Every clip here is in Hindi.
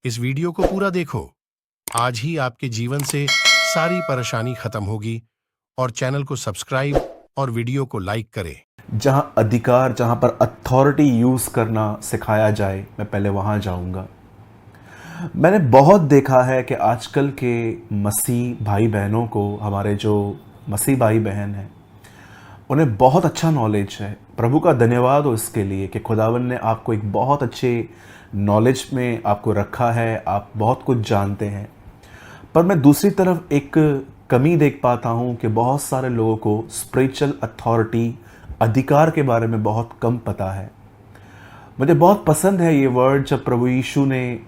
इस वीडियो को पूरा देखो। आज ही आपके जीवन से सारी परेशानी खत्म होगी। और चैनल को सब्सक्राइब और वीडियो को लाइक करें। जहां अधिकार, जहां पर अथॉरिटी यूज़ करना सिखाया जाए, मैं पहले वहां जाऊंगा। मैंने बहुत देखा है कि आजकल के मसीह भाई बहनों को, हमारे जो मसीह भाई बहन हैं, उन्हें बहुत अच्छा नॉलेज है। प्रभु का धन्यवाद हो इसके लिए कि खुदावन ने आपको एक बहुत अच्छे नॉलेज में आपको रखा है, आप बहुत कुछ जानते हैं। पर मैं दूसरी तरफ एक कमी देख पाता हूँ कि बहुत सारे लोगों को स्पिरिचुअल अथॉरिटी, अधिकार के बारे में बहुत कम पता है। मुझे बहुत पसंद है ये वर्ड जब प्रभु यीशु ने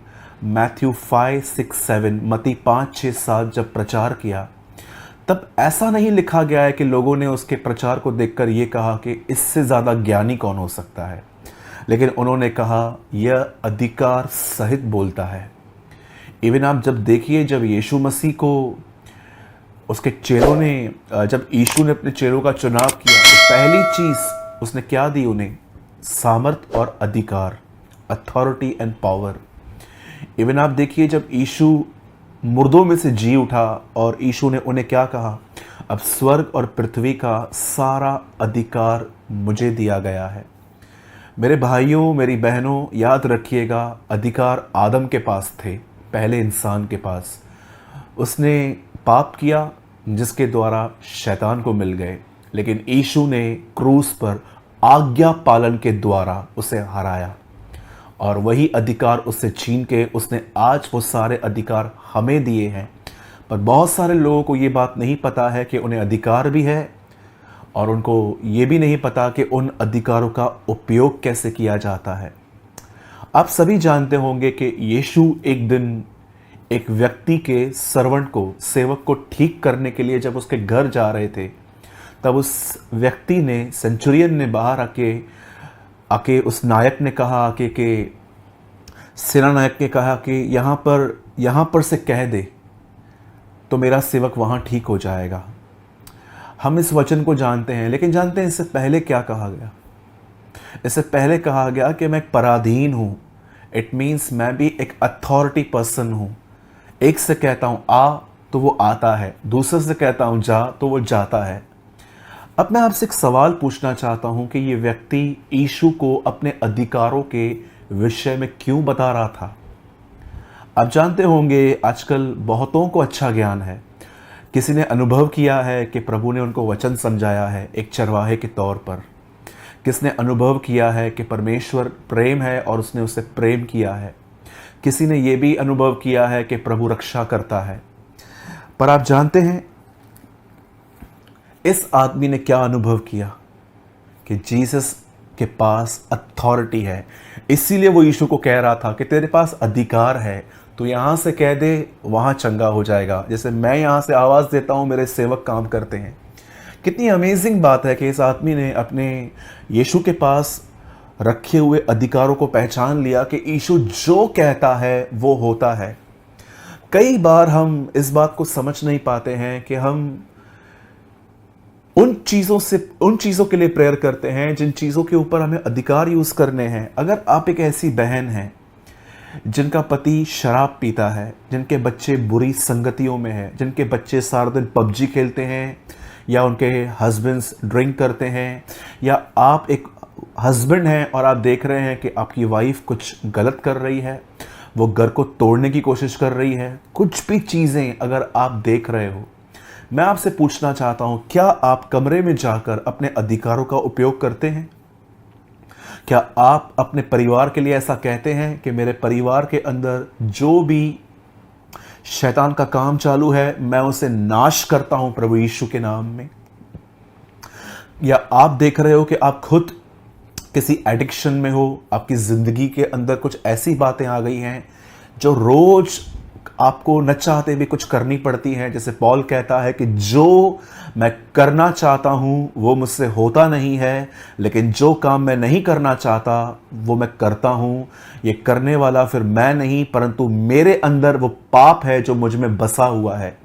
मैथ्यू 5, 6, 7, मत्ती 5, 6, 7 जब प्रचार किया, तब ऐसा नहीं लिखा गया है कि लोगों ने उसके प्रचार को देखकर ये कहा कि इससे ज़्यादा ज्ञानी कौन हो सकता है, लेकिन उन्होंने कहा यह अधिकार सहित बोलता है। इवन आप जब देखिए, जब यीशु मसीह को उसके चेलों ने, जब यीशु ने अपने चेलों का चुनाव किया, तो पहली चीज़ उसने क्या दी उन्हें? सामर्थ और अधिकार, अथॉरिटी एंड पावर। इवन आप देखिए, जब यीशु मुर्दों में से जी उठा और यीशु ने उन्हें क्या कहा? अब स्वर्ग और पृथ्वी का सारा अधिकार मुझे दिया गया है। मेरे भाइयों, मेरी बहनों, याद रखिएगा, अधिकार आदम के पास थे, पहले इंसान के पास। उसने पाप किया जिसके द्वारा शैतान को मिल गए, लेकिन यीशु ने क्रूस पर आज्ञा पालन के द्वारा उसे हराया और वही अधिकार उससे छीन के उसने आज वो सारे अधिकार हमें दिए हैं। पर बहुत सारे लोगों को ये बात नहीं पता है कि उन्हें अधिकार भी है, और उनको ये भी नहीं पता कि उन अधिकारों का उपयोग कैसे किया जाता है। आप सभी जानते होंगे कि यीशु एक दिन एक व्यक्ति के सर्वेंट को, सेवक को ठीक करने के लिए जब उसके घर जा रहे थे, तब उस व्यक्ति ने, सेंचुरियन ने बाहर आके उस नायक ने कहा आके कि सेना नायक ने कहा कि यहाँ पर से कह दे तो मेरा सेवक वहाँ ठीक हो जाएगा। हम इस वचन को जानते हैं, लेकिन जानते हैं इससे पहले क्या कहा गया? इससे पहले कहा गया कि मैं एक पराधीन हूँ। इट मीन्स मैं भी एक अथॉरिटी पर्सन हूँ। एक से कहता हूँ आ तो वो आता है, दूसरे से कहता हूँ जा तो वो जाता है। अब मैं आपसे एक सवाल पूछना चाहता हूँ कि ये व्यक्ति यीशु को अपने अधिकारों के विषय में क्यों बता रहा था? आप जानते होंगे आजकल बहुतों को अच्छा ज्ञान है। किसी ने अनुभव किया है कि प्रभु ने उनको वचन समझाया है एक चरवाहे के तौर पर। किसने अनुभव किया है कि परमेश्वर प्रेम है और उसने उससे प्रेम किया है। किसी ने यह भी अनुभव किया है कि प्रभु रक्षा करता है। पर आप जानते हैं इस आदमी ने क्या अनुभव किया? कि जीसस के पास अथॉरिटी है। इसीलिए वो यीशु को कह रहा था कि तेरे पास अधिकार है, तो यहाँ से कह दे वहाँ चंगा हो जाएगा। जैसे मैं यहाँ से आवाज़ देता हूँ, मेरे सेवक काम करते हैं। कितनी अमेजिंग बात है कि इस आदमी ने अपने यीशु के पास रखे हुए अधिकारों को पहचान लिया कि यीशु जो कहता है वो होता है। कई बार हम इस बात को समझ नहीं पाते हैं कि हम उन चीज़ों के लिए प्रेयर करते हैं जिन चीज़ों के ऊपर हमें अधिकार यूज़ करने हैं। अगर आप एक ऐसी बहन हैं जिनका पति शराब पीता है, जिनके बच्चे बुरी संगतियों में हैं, जिनके बच्चे सारा दिन पबजी खेलते हैं, या उनके हस्बैंड्स ड्रिंक करते हैं, या आप एक हस्बैंड हैं और आप देख रहे हैं कि आपकी वाइफ कुछ गलत कर रही है, वो घर को तोड़ने की कोशिश कर रही है, कुछ भी चीज़ें अगर आप देख रहे हो, मैं आपसे पूछना चाहता हूं, क्या आप कमरे में जाकर अपने अधिकारों का उपयोग करते हैं? क्या आप अपने परिवार के लिए ऐसा कहते हैं कि मेरे परिवार के अंदर जो भी शैतान का काम चालू है, मैं उसे नाश करता हूं प्रभु यीशु के नाम में? या आप देख रहे हो कि आप खुद किसी एडिक्शन में हो, आपकी ज़िंदगी के अंदर कुछ ऐसी बातें आ गई हैं जो रोज़ आपको न चाहते भी कुछ करनी पड़ती हैं। जैसे पॉल कहता है कि जो मैं करना चाहता हूँ वो मुझसे होता नहीं है, लेकिन जो काम मैं नहीं करना चाहता वो मैं करता हूँ। ये करने वाला फिर मैं नहीं, परंतु मेरे अंदर वो पाप है जो मुझ में बसा हुआ है।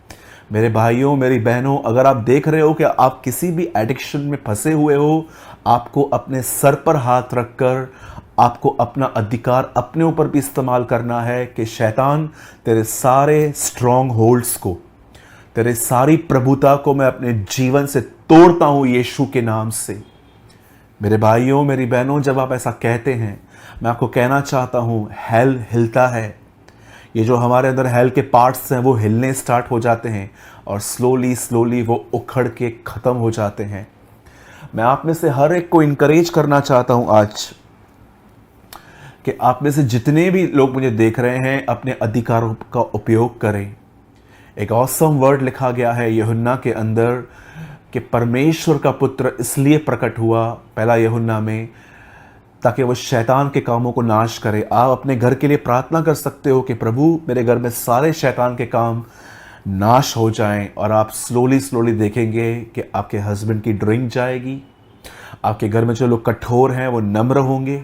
मेरे भाइयों, मेरी बहनों, अगर आप देख रहे हो कि आप किसी भी एडिक्शन में फंसे हुए हो, आपको अपने सर पर हाथ रखकर आपको अपना अधिकार अपने ऊपर भी इस्तेमाल करना है कि शैतान तेरे सारे स्ट्रॉन्ग होल्ड्स को, तेरे सारी प्रभुता को मैं अपने जीवन से तोड़ता हूं यीशु के नाम से। मेरे भाइयों, मेरी बहनों, जब आप ऐसा कहते हैं, मैं आपको कहना चाहता हूं, हेल हिलता है। ये जो हमारे अंदर हेल के पार्ट्स हैं वो हिलने स्टार्ट हो जाते हैं और स्लोली स्लोली वो उखड़ के ख़त्म हो जाते हैं। मैं आप में से हर एक को इनकरेज करना चाहता हूं आज कि आप में से जितने भी लोग मुझे देख रहे हैं अपने अधिकारों का उपयोग करें। एक ऑसम वर्ड लिखा गया है यूहन्ना के अंदर कि परमेश्वर का पुत्र इसलिए प्रकट हुआ, पहला यूहन्ना में, ताकि वो शैतान के कामों को नाश करे। आप अपने घर के लिए प्रार्थना कर सकते हो कि प्रभु मेरे घर में सारे शैतान के काम नाश हो जाएं, और आप स्लोली स्लोली देखेंगे कि आपके हस्बैंड की ड्रिंक जाएगी, आपके घर में जो लोग कठोर हैं वो नम्र होंगे,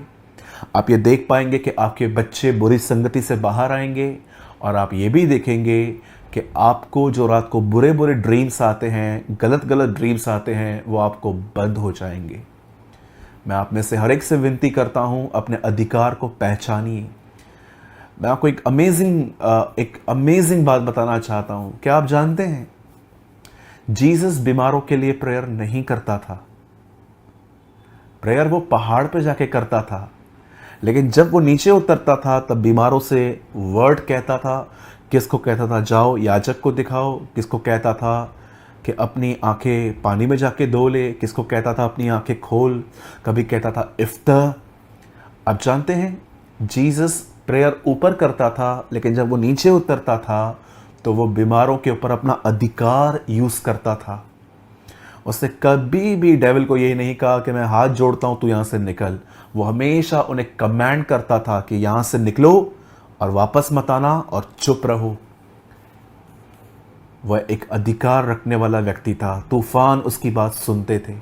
आप ये देख पाएंगे कि आपके बच्चे बुरी संगति से बाहर आएंगे, और आप ये भी देखेंगे कि आपको जो रात को बुरे बुरे ड्रीम्स आते हैं, गलत गलत ड्रीम्स आते हैं, वो आपको बंद हो जाएंगे। मैं आप में से हर एक से विनती करता हूं, अपने अधिकार को पहचानिए। मैं आपको एक अमेजिंग बात बताना चाहता हूं। क्या आप जानते हैं, जीसस बीमारों के लिए प्रेयर नहीं करता था। प्रेयर वो पहाड़ पे जाके करता था, लेकिन जब वो नीचे उतरता था तब बीमारों से वर्ड कहता था। किसको कहता था जाओ याजक को दिखाओ, किसको कहता था कि अपनी आंखें पानी में जाके धो ले, किसको कहता था अपनी आंखें खोल, कभी कहता था इफ्तार। आप जानते हैं, जीसस प्रेयर ऊपर करता था, लेकिन जब वो नीचे उतरता था तो वो बीमारों के ऊपर अपना अधिकार यूज़ करता था। उसने कभी भी डेविल को यही नहीं कहा कि मैं हाथ जोड़ता हूं तू यहां से निकल। वो हमेशा उन्हें कमांड करता था कि यहां से निकलो और वापस मत आना और चुप रहो। वह एक अधिकार रखने वाला व्यक्ति था। तूफान उसकी बात सुनते थे,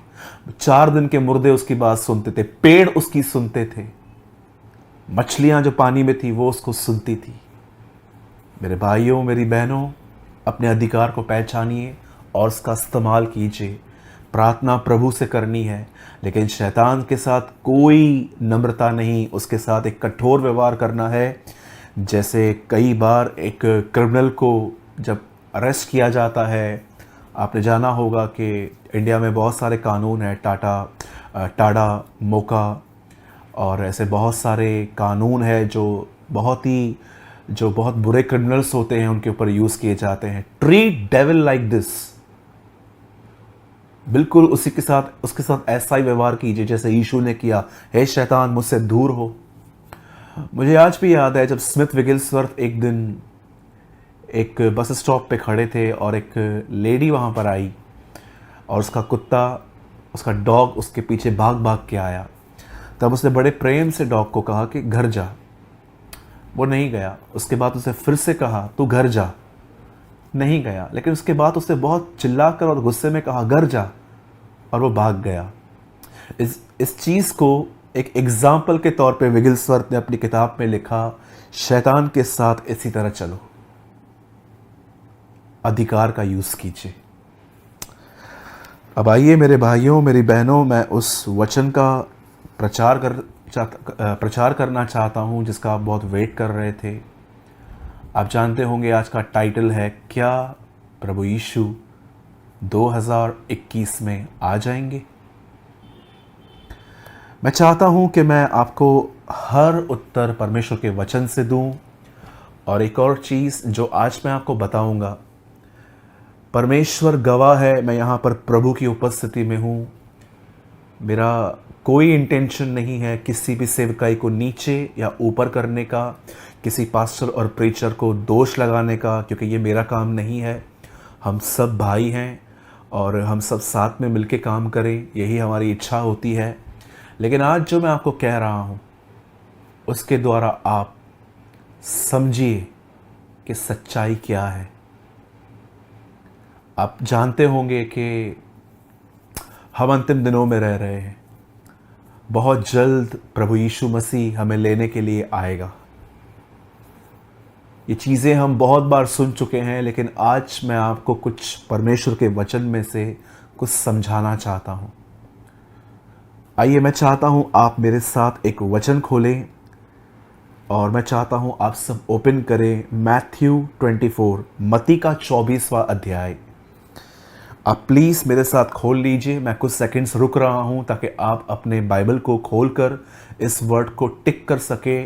4 दिन के मुर्दे उसकी बात सुनते थे, पेड़ उसकी सुनते थे, मछलियां जो पानी में थी वो उसको सुनती थी। मेरे भाइयों, मेरी बहनों, अपने अधिकार को पहचानिए और उसका इस्तेमाल कीजिए। प्रार्थना प्रभु से करनी है, लेकिन शैतान के साथ कोई नम्रता नहीं, उसके साथ एक कठोर व्यवहार करना है। जैसे कई बार एक क्रिमिनल को जब अरेस्ट किया जाता है, आपने जाना होगा कि इंडिया में बहुत सारे कानून हैं, टाडा, मोका और ऐसे बहुत सारे कानून हैं जो बहुत बुरे क्रिमिनल्स होते हैं उनके ऊपर यूज़ किए जाते हैं। Treat devil like this. बिल्कुल उसके साथ ऐसा ही व्यवहार कीजिए जैसे यीशु ने किया। हे शैतान, मुझसे दूर हो। मुझे आज भी याद है जब स्मिथ विगिल्सवर्थ एक दिन एक बस स्टॉप पे खड़े थे और एक लेडी वहाँ पर आई और उसका डॉग उसके पीछे भाग भाग के आया। तब उसने बड़े प्रेम से डॉग को कहा कि घर जा। वो नहीं गया। उसके बाद उसे फिर से कहा तू घर जा, नहीं गया। लेकिन उसके बाद उसे बहुत चिल्लाकर और गुस्से में कहा घर जा, और वो भाग गया। इस चीज़ को एक एग्जाम्पल के तौर पे विगिल्सवर्थ ने अपनी किताब में लिखा, शैतान के साथ इसी तरह चलो, अधिकार का यूज़ कीजिए। अब आइए मेरे भाइयों, मेरी बहनों, मैं उस वचन का प्रचार करना चाहता हूँ जिसका आप बहुत वेट कर रहे थे। आप जानते होंगे आज का टाइटल है, क्या प्रभु यीशु 2021 में आ जाएंगे? मैं चाहता हूं कि मैं आपको हर उत्तर परमेश्वर के वचन से दूं। और एक और चीज़ जो आज मैं आपको बताऊंगा, परमेश्वर गवाह है, मैं यहाँ पर प्रभु की उपस्थिति में हूँ। मेरा कोई इंटेंशन नहीं है किसी भी सेवकाई को नीचे या ऊपर करने का, किसी पास्टर और प्रीचर को दोष लगाने का, क्योंकि ये मेरा काम नहीं है। हम सब भाई हैं और हम सब साथ में मिलके काम करें, यही हमारी इच्छा होती है। लेकिन आज जो मैं आपको कह रहा हूँ उसके द्वारा आप समझिए कि सच्चाई क्या है। आप जानते होंगे कि हम अंतिम दिनों में रह रहे हैं। बहुत जल्द प्रभु यीशु मसीह हमें लेने के लिए आएगा। ये चीज़ें हम बहुत बार सुन चुके हैं, लेकिन आज मैं आपको कुछ परमेश्वर के वचन में से कुछ समझाना चाहता हूँ। आइए, मैं चाहता हूं आप मेरे साथ एक वचन खोलें और मैं चाहता हूं आप सब ओपन करें मैथ्यू 24, मत्ती का 24वां अध्याय। आप प्लीज़ मेरे साथ खोल लीजिए। मैं कुछ सेकंड्स रुक रहा हूं ताकि आप अपने बाइबल को खोलकर इस वर्ड को टिक कर सके,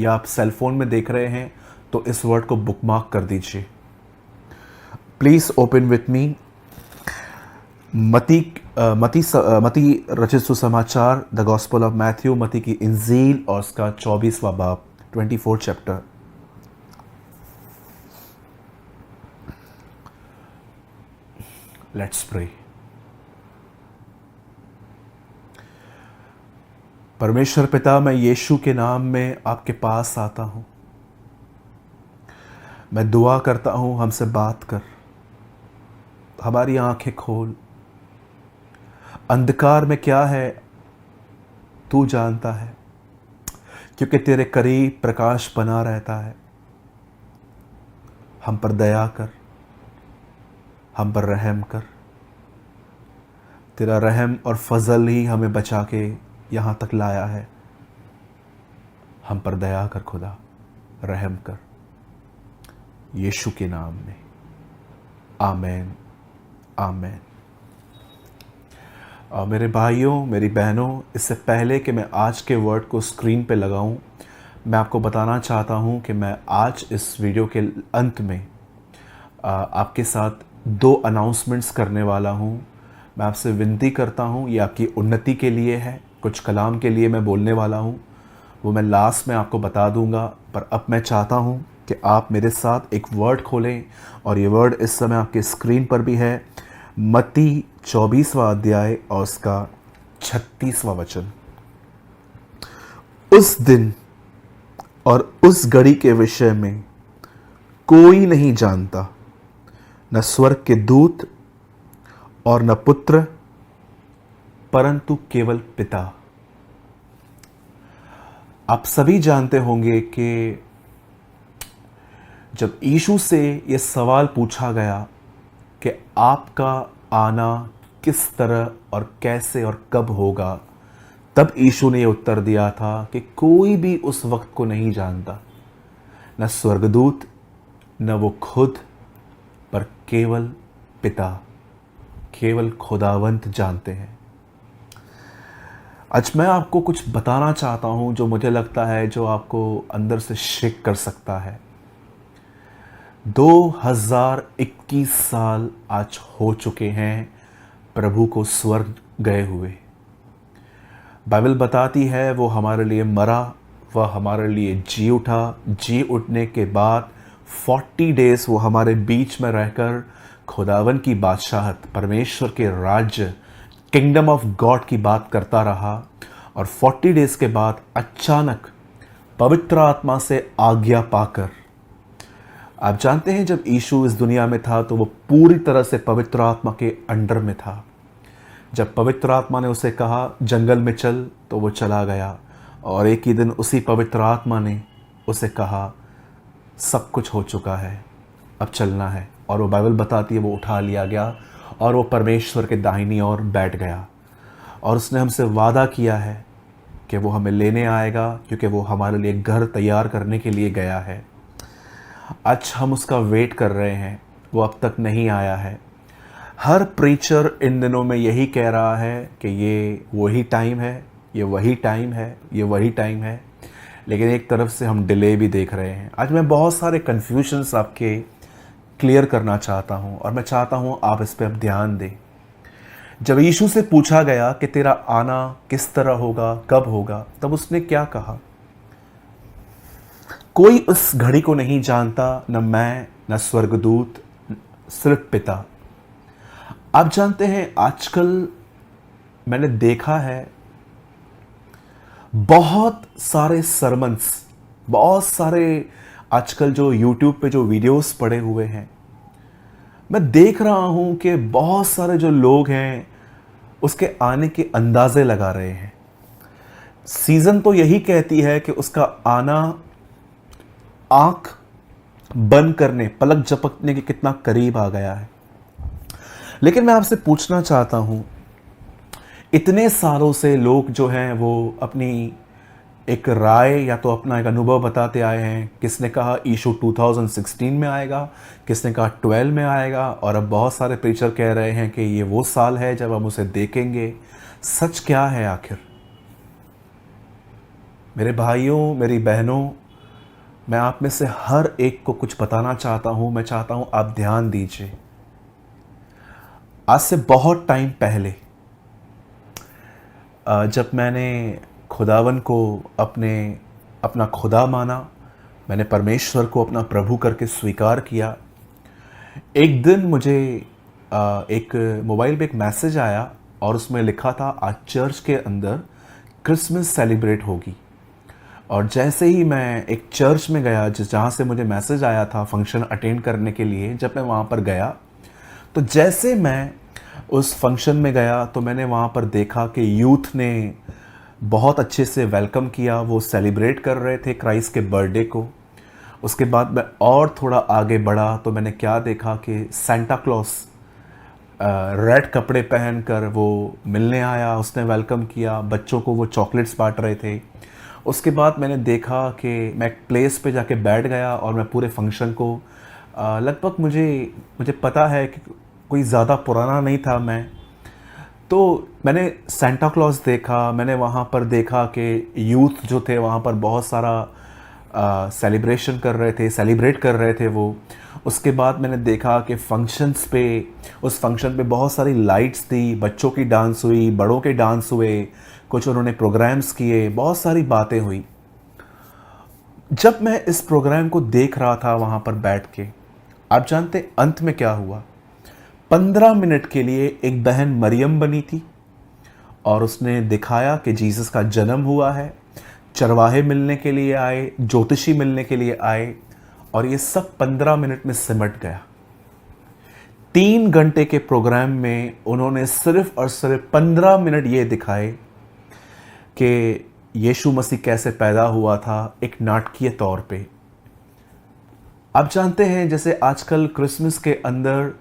या आप सेल फोन में देख रहे हैं तो इस वर्ड को बुकमार्क कर दीजिए। प्लीज़ ओपन विथ मी मती रचित सुसमाचार, द गॉस्पेल ऑफ मैथ्यू, मती की इंजील और उसका 24वां बाब, 24 चैप्टर। Let's pray. परमेश्वर पिता, मैं यीशु के नाम में आपके पास आता हूं। मैं दुआ करता हूं, हमसे बात कर, हमारी आंखें खोल। अंधकार में क्या है तू जानता है, क्योंकि तेरे करीब प्रकाश बना रहता है। हम पर दया कर, हम पर रहम कर। तेरा रहम और फजल ही हमें बचा के यहाँ तक लाया है। हम पर दया कर खुदा, रहम कर, यीशु के नाम में, आमेन, आमेन। मेरे भाइयों, मेरी बहनों, इससे पहले कि मैं आज के वर्ड को स्क्रीन पे लगाऊं, मैं आपको बताना चाहता हूं कि मैं आज इस वीडियो के अंत में आपके साथ 2 अनाउंसमेंट्स करने वाला हूं। मैं आपसे विनती करता हूं, ये आपकी उन्नति के लिए है। कुछ कलाम के लिए मैं बोलने वाला हूं, वो मैं लास्ट में आपको बता दूंगा। पर अब मैं चाहता हूं कि आप मेरे साथ एक वर्ड खोलें, और ये वर्ड इस समय आपके स्क्रीन पर भी है। मत्ती 24वां अध्याय और उसका 36वां वचन। उस दिन और उस घड़ी के विषय में कोई नहीं जानता, न स्वर्ग के दूत और न पुत्र, परंतु केवल पिता। आप सभी जानते होंगे कि जब यीशु से यह सवाल पूछा गया कि आपका आना किस तरह और कैसे और कब होगा, तब यीशु ने यह उत्तर दिया था कि कोई भी उस वक्त को नहीं जानता, न स्वर्गदूत, न वो खुद, पर केवल पिता, केवल खुदावंत जानते हैं। आज मैं आपको कुछ बताना चाहता हूं जो मुझे लगता है जो आपको अंदर से शेक कर सकता है। 2021 साल आज हो चुके हैं प्रभु को स्वर्ग गए हुए। बाइबल बताती है वो हमारे लिए मरा, वह हमारे लिए जी उठा। जी उठने के बाद 40 डेज वो हमारे बीच में रहकर खुदावन की बादशाहत, परमेश्वर के राज्य, किंगडम ऑफ गॉड की बात करता रहा। और 40 डेज के बाद अचानक पवित्र आत्मा से आज्ञा पाकर, आप जानते हैं जब यीशु इस दुनिया में था तो वो पूरी तरह से पवित्र आत्मा के अंडर में था। जब पवित्र आत्मा ने उसे कहा जंगल में चल, तो वो चला गया। और एक ही दिन उसी पवित्र आत्मा ने उसे कहा सब कुछ हो चुका है, अब चलना है। और वो बाइबल बताती है वो उठा लिया गया और वो परमेश्वर के दाहिनी ओर बैठ गया। और उसने हमसे वादा किया है कि वो हमें लेने आएगा, क्योंकि वो हमारे लिए घर तैयार करने के लिए गया है। आज हम उसका वेट कर रहे हैं, वो अब तक नहीं आया है। हर प्रीचर इन दिनों में यही कह रहा है कि ये वही टाइम है, ये वही टाइम है, ये वही टाइम है। लेकिन एक तरफ से हम डिले भी देख रहे हैं। आज मैं बहुत सारे कन्फ्यूजन्स आपके क्लियर करना चाहता हूं, और मैं चाहता हूं आप इस पर अब ध्यान दें। जब यीशु से पूछा गया कि तेरा आना किस तरह होगा, कब होगा, तब उसने क्या कहा? कोई उस घड़ी को नहीं जानता, न मैं, न स्वर्गदूत, सिर्फ पिता। आप जानते हैं आजकल मैंने देखा है बहुत सारे सरमन्स, बहुत सारे आजकल जो YouTube पे जो वीडियोस पड़े हुए हैं, मैं देख रहा हूं कि बहुत सारे जो लोग हैं उसके आने के अंदाजे लगा रहे हैं। सीजन तो यही कहती है कि उसका आना आंख बंद करने, पलक झपकने के कितना करीब आ गया है। लेकिन मैं आपसे पूछना चाहता हूं, इतने सालों से लोग जो हैं वो अपनी एक राय या तो अपना एक अनुभव बताते आए हैं। किसने कहा यीशु 2016 में आएगा, किसने कहा 12 में आएगा, और अब बहुत सारे प्रीचर कह रहे हैं कि ये वो साल है जब हम उसे देखेंगे। सच क्या है आखिर? मेरे भाइयों, मेरी बहनों, मैं आप में से हर एक को कुछ बताना चाहता हूँ। मैं चाहता हूँ आप ध्यान दीजिए। आज से बहुत टाइम पहले जब मैंने खुदावन को अपना खुदा माना, मैंने परमेश्वर को अपना प्रभु करके स्वीकार किया, एक दिन मुझे एक मोबाइल पे एक मैसेज आया और उसमें लिखा था आज चर्च के अंदर क्रिसमस सेलिब्रेट होगी। और जैसे ही मैं एक चर्च में गया जहाँ से मुझे मैसेज आया था फंक्शन अटेंड करने के लिए, जब मैं वहाँ पर गया तो जैसे मैं उस फंक्शन में गया तो मैंने वहाँ पर देखा कि यूथ ने बहुत अच्छे से वेलकम किया। वो सेलिब्रेट कर रहे थे क्राइस्ट के बर्थडे को। उसके बाद मैं और थोड़ा आगे बढ़ा तो मैंने क्या देखा कि सेंटा क्लॉस रेड कपड़े पहनकर वो मिलने आया, उसने वेलकम किया, बच्चों को वो चॉकलेट्स बांट रहे थे। उसके बाद मैंने देखा कि मैं एक प्लेस पे जाके बैठ गया और मैं पूरे फंक्शन को लगभग मुझे पता है कि कोई ज़्यादा पुराना नहीं था मैं, तो मैंने सेंटा क्लॉज देखा। मैंने वहाँ पर देखा कि यूथ जो थे वहाँ पर बहुत सारा सेलिब्रेट कर रहे थे वो। उसके बाद मैंने देखा कि उस फंक्शन पे बहुत सारी लाइट्स थी, बच्चों की डांस हुई, बड़ों के डांस हुए, कुछ उन्होंने प्रोग्राम्स किए, बहुत सारी बातें हुई। जब मैं इस प्रोग्राम को देख रहा था वहाँ पर बैठ के, आप जानते अंत में क्या हुआ? 15 मिनट के लिए एक बहन मरियम बनी थी और उसने दिखाया कि जीसस का जन्म हुआ है। चरवाहे मिलने के लिए आए, ज्योतिषी मिलने के लिए आए, और ये सब 15 मिनट में सिमट गया। 3 घंटे के प्रोग्राम में उन्होंने सिर्फ और सिर्फ 15 मिनट ये दिखाए कि यीशु मसीह कैसे पैदा हुआ था, एक नाटकीय तौर पे। आप जानते हैं जैसे आजकल क्रिसमस के अंदर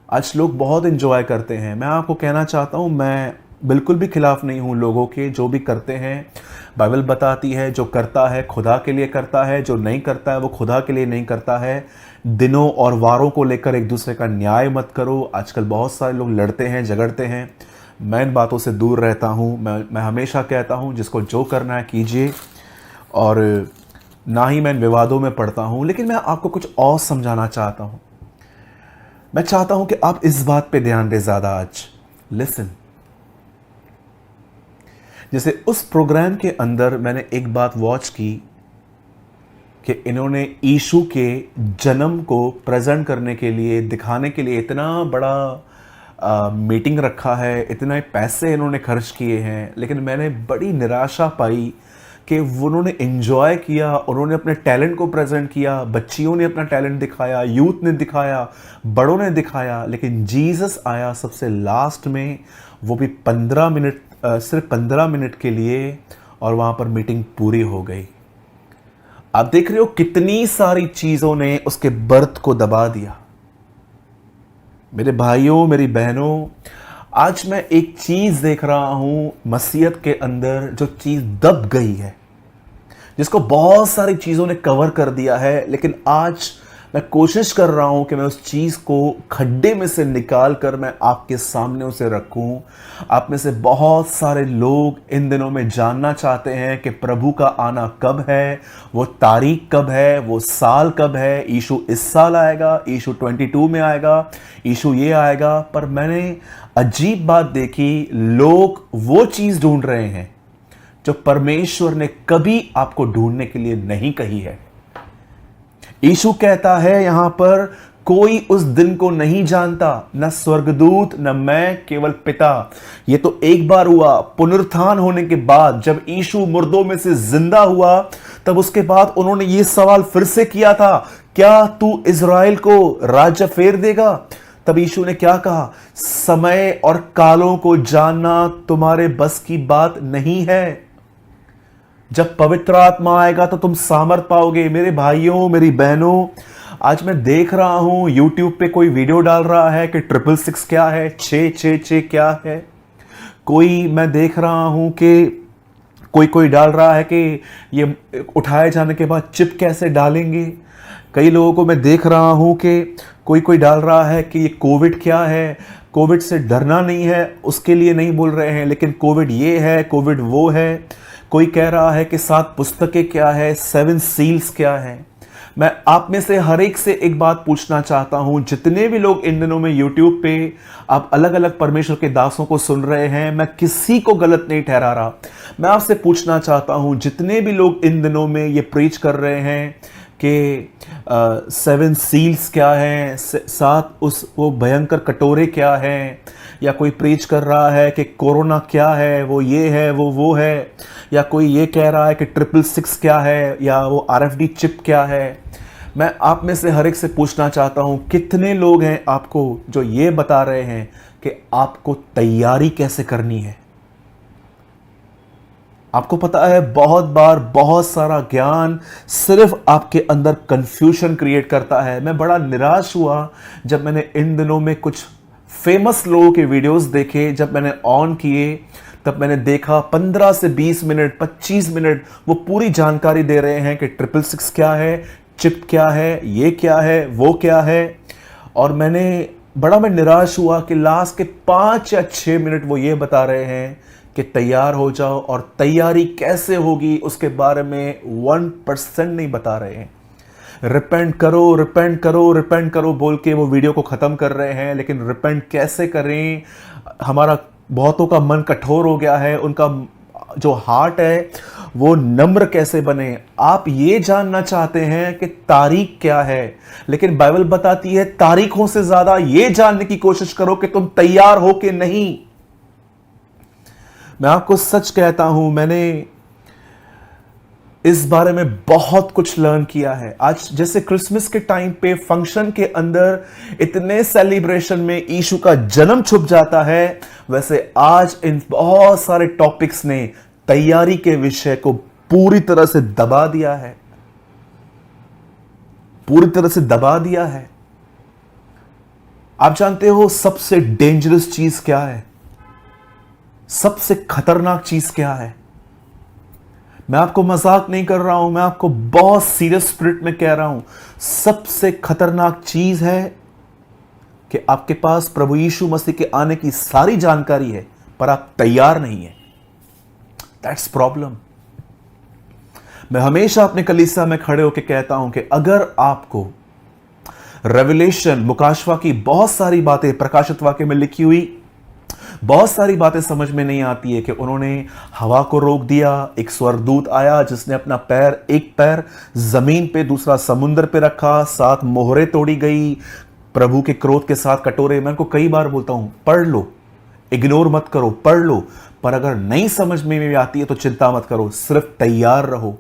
आज लोग बहुत एंजॉय करते हैं। मैं आपको कहना चाहता हूँ, मैं बिल्कुल भी खिलाफ नहीं हूँ लोगों के जो भी करते हैं। बाइबल बताती है जो करता है खुदा के लिए करता है, जो नहीं करता है वो खुदा के लिए नहीं करता है। दिनों और वारों को लेकर एक दूसरे का न्याय मत करो। आजकल बहुत सारे लोग लड़ते हैं, झगड़ते हैं। मैं इन बातों से दूर रहता हूँ। मैं हमेशा कहता हूँ जिसको जो करना है कीजिए, और ना ही मैं इन विवादों में पड़ता हूँ। लेकिन मैं आपको कुछ और समझाना चाहता हूँ। मैं चाहता हूं कि आप इस बात पे ध्यान दें ज़्यादा आज। लिसन, जैसे उस प्रोग्राम के अंदर मैंने एक बात वॉच की कि इन्होंने यीशु के जन्म को प्रेजेंट करने के लिए, दिखाने के लिए इतना बड़ा मीटिंग रखा है, इतने पैसे इन्होंने खर्च किए हैं। लेकिन मैंने बड़ी निराशा पाई कि उन्होंने एंजॉय किया, उन्होंने अपने टैलेंट को प्रेजेंट किया, बच्चियों ने अपना टैलेंट दिखाया, यूथ ने दिखाया, बड़ों ने दिखाया, लेकिन जीसस आया सबसे लास्ट में, वो भी 15 मिनट, सिर्फ 15 मिनट के लिए, और वहाँ पर मीटिंग पूरी हो गई। आप देख रहे हो कितनी सारी चीज़ों ने उसके बर्थ को दबा दिया। मेरे भाइयों, मेरी बहनों, आज मैं एक चीज देख रहा हूं मसीहत के अंदर, जो चीज दब गई है, जिसको बहुत सारी चीजों ने कवर कर दिया है। लेकिन आज मैं कोशिश कर रहा हूं कि मैं उस चीज को खड्डे में से निकाल कर मैं आपके सामने उसे रखूं। आप में से बहुत सारे लोग इन दिनों में जानना चाहते हैं कि प्रभु का आना कब है, वो तारीख कब है, वो साल कब है। यीशु इस साल आएगा, यीशु 22 में आएगा, यीशु ये आएगा। पर मैंने अजीब बात देखी, लोग वो चीज ढूंढ रहे हैं जो परमेश्वर ने कभी आपको ढूंढने के लिए नहीं कही है। यीशु कहता है यहां पर, कोई उस दिन को नहीं जानता, न स्वर्गदूत न मैं, केवल पिता। ये तो एक बार हुआ पुनरुत्थान होने के बाद, जब यीशु मुर्दों में से जिंदा हुआ, तब उसके बाद उन्होंने ये सवाल फिर से किया था, क्या तू इज़राइल को राज्य फेर देगा? तब यीशु ने क्या कहा? समय और कालों को जानना तुम्हारे बस की बात नहीं है। जब पवित्र आत्मा आएगा तो तुम सामर्थ पाओगे। मेरे भाइयों, मेरी बहनों, आज मैं देख रहा हूं YouTube पे कोई वीडियो डाल रहा है कि 666 क्या है, 666 क्या है। कोई मैं देख रहा हूं कि कोई कोई डाल रहा है कि ये उठाए जाने के बाद चिप कैसे डालेंगे। कई लोगों को मैं देख रहा हूं कि कोई कोई डाल रहा है कि ये कोविड क्या है, कोविड से डरना नहीं है, उसके लिए नहीं बोल रहे हैं, लेकिन कोविड ये है, कोविड वो है। कोई कह रहा है कि 7 पुस्तकें क्या है, 7 सील्स क्या है। मैं आप में से हर एक से एक बात पूछना चाहता हूं, जितने भी लोग इन दिनों में YouTube पे आप अलग अलग परमेश्वर के दासों को सुन रहे हैं, मैं किसी को गलत नहीं ठहरा रहा। मैं आपसे पूछना चाहता हूं, जितने भी लोग इन दिनों में ये प्रीच कर रहे हैं कि 7 सील्स क्या हैं, 7 उस वो भयंकर कटोरे क्या हैं, या कोई प्रीच कर रहा है कि कोरोना क्या है, वो ये है वो है, या कोई ये कह रहा है कि 666 क्या है, या वो RFD चिप क्या है। मैं आप में से हर एक से पूछना चाहता हूं, कितने लोग हैं आपको जो ये बता रहे हैं कि आपको तैयारी कैसे करनी है। आपको पता है बहुत बार बहुत सारा ज्ञान सिर्फ आपके अंदर कंफ्यूजन क्रिएट करता है। मैं बड़ा निराश हुआ जब मैंने इन दिनों में कुछ फेमस लोगों के वीडियोस देखे। जब मैंने ऑन किए तब मैंने देखा 15 से 20 मिनट 25 मिनट वो पूरी जानकारी दे रहे हैं कि 666 क्या है, चिप क्या है, ये क्या है, वो क्या है। और मैं निराश हुआ कि लास्ट के 5 या 6 मिनट वो ये बता रहे हैं कि तैयार हो जाओ, और तैयारी कैसे होगी उसके बारे में 1% नहीं बता रहे हैं। रिपेंट करो रिपेंट करो रिपेंट करो बोल के वो वीडियो को ख़त्म कर रहे हैं, लेकिन रिपेंट कैसे करें। हमारा बहुतों का मन कठोर हो गया है, उनका जो हार्ट है वो नम्र कैसे बने। आप ये जानना चाहते हैं कि तारीख क्या है, लेकिन बाइबल बताती है तारीखों से ज़्यादा ये जानने की कोशिश करो कि तुम तैयार हो कि नहीं। मैं आपको सच कहता हूं, मैंने इस बारे में बहुत कुछ लर्न किया है। आज जैसे क्रिसमस के टाइम पे फंक्शन के अंदर इतने सेलिब्रेशन में यीशु का जन्म छुप जाता है, वैसे आज इन बहुत सारे टॉपिक्स ने तैयारी के विषय को पूरी तरह से दबा दिया है, पूरी तरह से दबा दिया है। आप जानते हो सबसे डेंजरस चीज क्या है, सबसे खतरनाक चीज क्या है? मैं आपको मजाक नहीं कर रहा हूं, मैं आपको बहुत सीरियस स्पिरिट में कह रहा हूं। सबसे खतरनाक चीज है कि आपके पास प्रभु यीशु मसीह के आने की सारी जानकारी है, पर आप तैयार नहीं है। That's problem. मैं हमेशा अपने कलीसिया में खड़े होकर कहता हूं कि अगर आपको रेवलेशन मुकाशवा की बहुत सारी बातें प्रकाशित वाक्य में लिखी हुई बहुत सारी बातें समझ में नहीं आती है कि उन्होंने हवा को रोक दिया, एक स्वर्गदूत आया जिसने अपना एक पैर जमीन पे दूसरा समुद्र पे रखा, 7 मोहरें तोड़ी गई, प्रभु के क्रोध के 7 कटोरे। मैं उनको कई बार बोलता हूं पढ़ लो, इग्नोर मत करो, पढ़ लो, पर अगर नहीं समझ में भी आती है तो चिंता मत करो, सिर्फ तैयार रहो।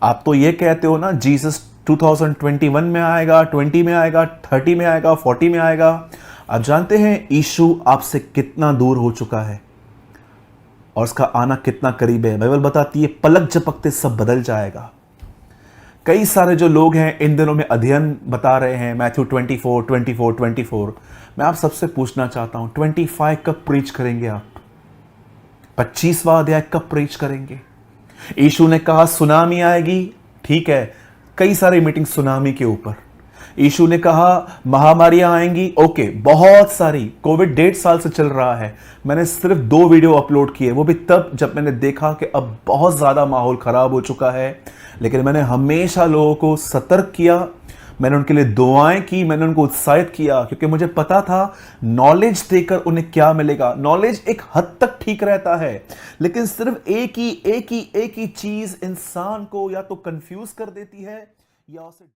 आप तो ये कहते हो ना जीसस 2021 में आएगा, 20 में आएगा, 30 में आएगा, 40 में आएगा। आप जानते हैं यीशु आपसे कितना दूर हो चुका है और उसका आना कितना करीब है। बाइबल बताती है पलक झपकते सब बदल जाएगा। कई सारे जो लोग हैं इन दिनों में अध्ययन बता रहे हैं, मैथ्यू 24। मैं आप सबसे पूछना चाहता हूं 25 कब प्रीच करेंगे आप? 25वां अध्याय कब प्रीच करेंगे? यीशु ने कहा सुनामी आएगी, ठीक है, कई सारी मीटिंग सुनामी के ऊपर। यीशु ने कहा महामारियां आएंगी, ओके, बहुत सारी। कोविड 1.5 साल से चल रहा है, मैंने सिर्फ 2 वीडियो अपलोड किए, वो भी तब जब मैंने देखा कि अब बहुत ज़्यादा माहौल ख़राब हो चुका है। लेकिन मैंने हमेशा लोगों को सतर्क किया, मैंने उनके लिए दुआएं की, मैंने उनको उत्साहित किया, क्योंकि मुझे पता था नॉलेज देकर उन्हें क्या मिलेगा। नॉलेज एक हद तक ठीक रहता है, लेकिन सिर्फ एक ही चीज़ इंसान को या तो कंफ्यूज कर देती है या उसे